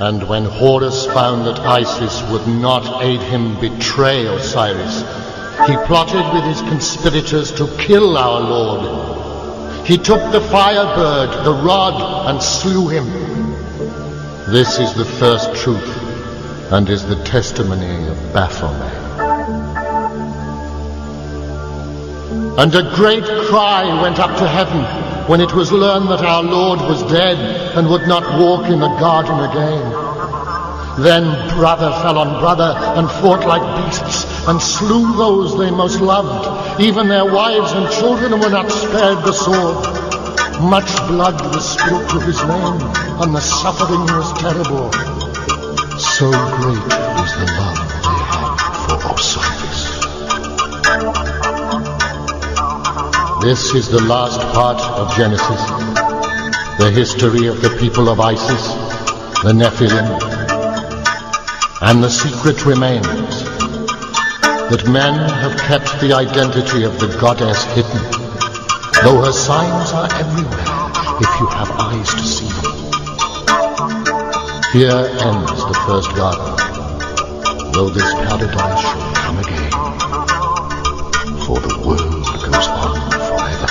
And when Horus found that Isis would not aid him betray Osiris, he plotted with his conspirators to kill our Lord. He took the firebird, the rod, and slew him. This is the first truth, and is the testimony of Baphomet. And a great cry went up to heaven when it was learned that our Lord was dead and would not walk in the garden again. Then brother fell on brother and fought like beasts and slew those they most loved. Even their wives and children were not spared the sword. Much blood was spilt to his name, and the suffering was terrible. So great was the love they had for Osiris. This is the last part of Genesis, the history of the people of Isis, the Nephilim, and the secret remains that men have kept the identity of the goddess hidden, though her signs are everywhere if you have eyes to see them. Here ends the first garden, though this paradise shall come again, for the world goes on forever.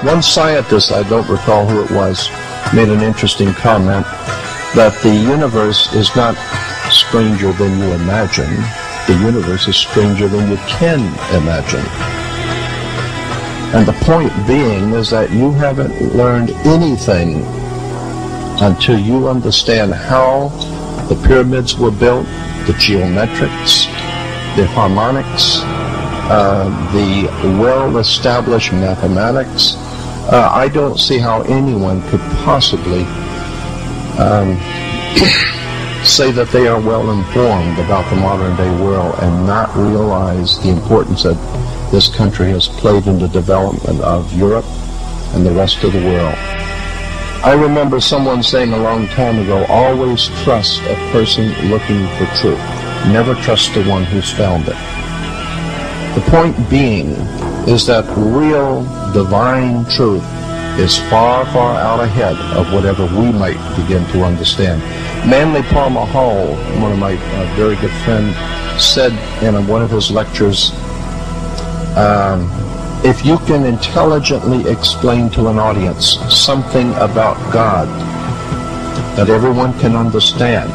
One scientist, I don't recall who it was, made an interesting comment that the universe is not stranger than you imagine. The universe is stranger than you can imagine. And the point being is that you haven't learned anything until you understand how the pyramids were built, the geometrics, the harmonics, the well-established mathematics. I don't see how anyone could possibly say that they are well informed about the modern day world and not realize the importance that this country has played in the development of Europe and the rest of the world. I remember someone saying a long time ago, always trust a person looking for truth. Never trust the one who's found it. The point being is that real divine truth is far, far out ahead of whatever we might begin to understand. Manly Palmer Hall, one of my very good friends, said in one of his lectures, if you can intelligently explain to an audience something about God that everyone can understand,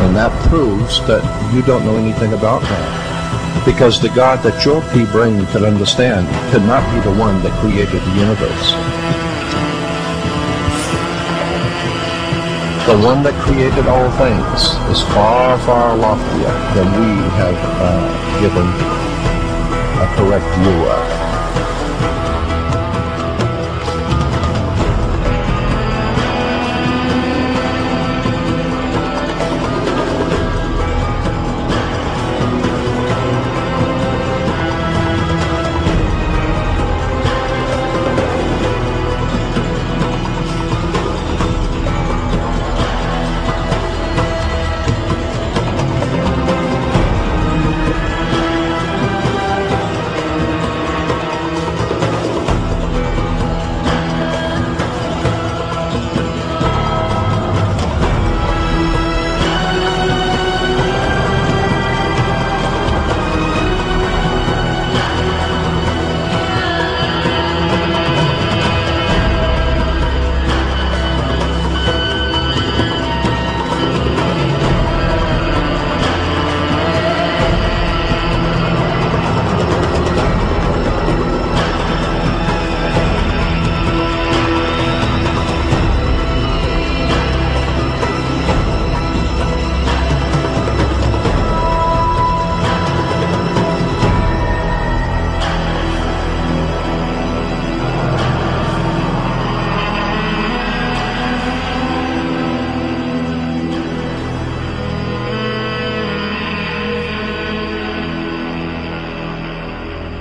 and that proves that you don't know anything about God. Because the God that your pea brain could understand could not be the one that created the universe. The one that created all things is far, far loftier than we have given a correct view of.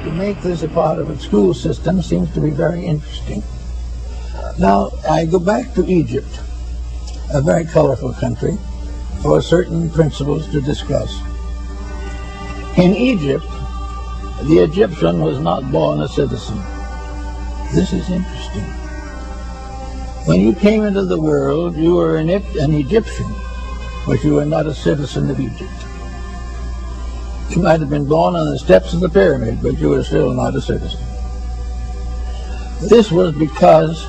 to make this a part of its school system seems to be very interesting. Now, I go back to Egypt, a very colorful country, for certain principles to discuss. In Egypt, the Egyptian was not born a citizen. This is interesting. When you came into the world, you were an Egyptian, but you were not a citizen of Egypt. You might have been born on the steps of the pyramid, but you were still not a citizen. This was because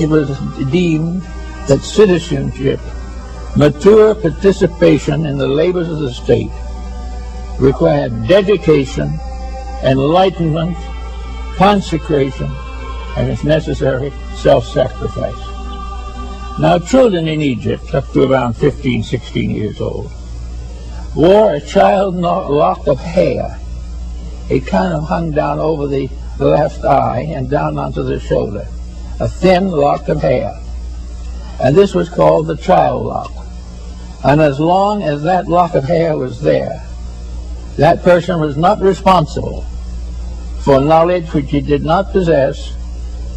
it was deemed that citizenship, mature participation in the labors of the state, required dedication, enlightenment, consecration, and if necessary, self-sacrifice. Now, children in Egypt, up to around 15, 16 years old, wore a child lock of hair. It kind of hung down over the left eye and down onto the shoulder, a thin lock of hair. And this was called the child lock. And as long as that lock of hair was there, that person was not responsible for knowledge which he did not possess.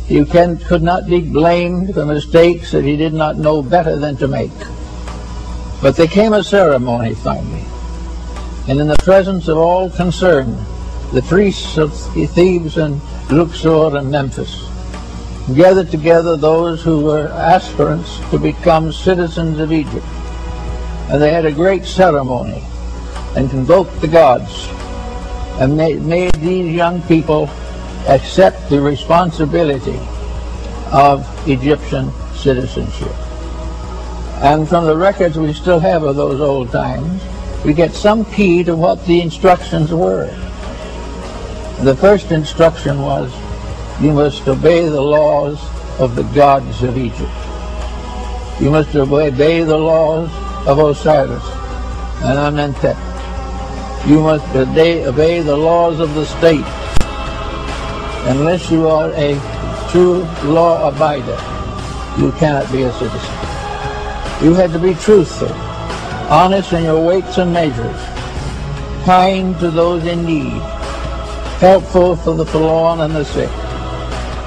He could not be blamed for mistakes that he did not know better than to make. But there came a ceremony finally, and in the presence of all concerned, the priests of Thebes and Luxor and Memphis gathered together those who were aspirants to become citizens of Egypt. And they had a great ceremony and convoked the gods and made these young people accept the responsibility of Egyptian citizenship. And from the records we still have of those old times, we get some key to what the instructions were. The first instruction was, you must obey the laws of the gods of Egypt. You must obey the laws of Osiris and Amenhotep. You must obey the laws of the state. Unless you are a true law abider, you cannot be a citizen. You had to be truthful, honest in your weights and measures, kind to those in need, helpful for the forlorn and the sick,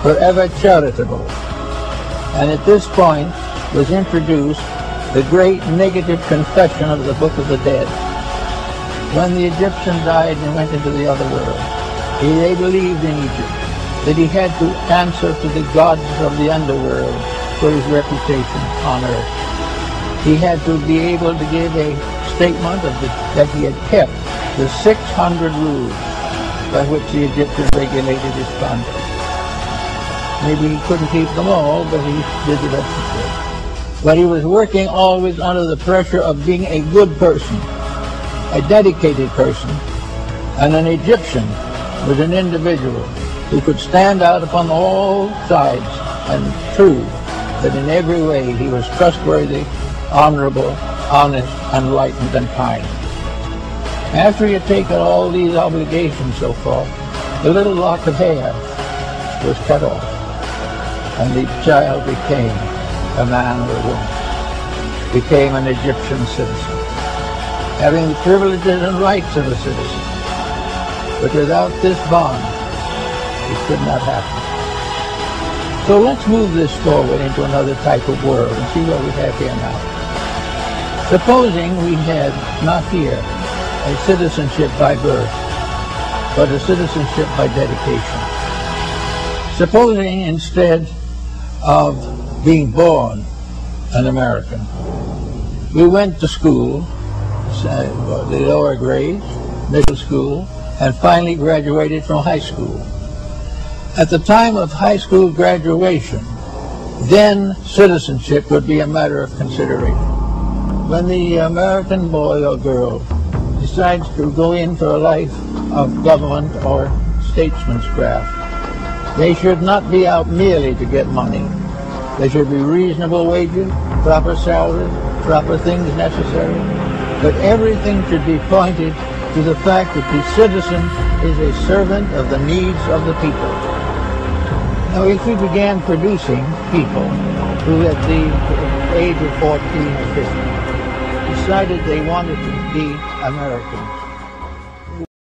forever charitable. And at this point was introduced the great negative confession of the Book of the Dead. When the Egyptian died and went into the other world, they believed in Egypt that he had to answer to the gods of the underworld for his reputation on earth. He had to be able to give a statement that he had kept the 600 rules by which the Egyptians regulated his conduct. Maybe he couldn't keep them all, but he did the best he could. But he was working always under the pressure of being a good person, a dedicated person, and an Egyptian was an individual who could stand out upon all sides and prove that in every way he was trustworthy, honorable, honest, enlightened, and kind. After he had taken all these obligations so far, the little lock of hair was cut off, and the child became a man or a woman, became an Egyptian citizen, having the privileges and rights of a citizen. But without this bond, it could not happen. So let's move this forward into another type of world and see what we have here now. Supposing we had not here a citizenship by birth, but a citizenship by dedication. Supposing instead of being born an American, we went to school, the lower grades, middle school, and finally graduated from high school. At the time of high school graduation, then citizenship would be a matter of consideration. When the American boy or girl decides to go in for a life of government or statesman's craft, they should not be out merely to get money. There should be reasonable wages, proper salaries, proper things necessary, but everything should be pointed to the fact that the citizen is a servant of the needs of the people. Now, if we began producing people who at the age of 14 or 15 decided they wanted to be Americans,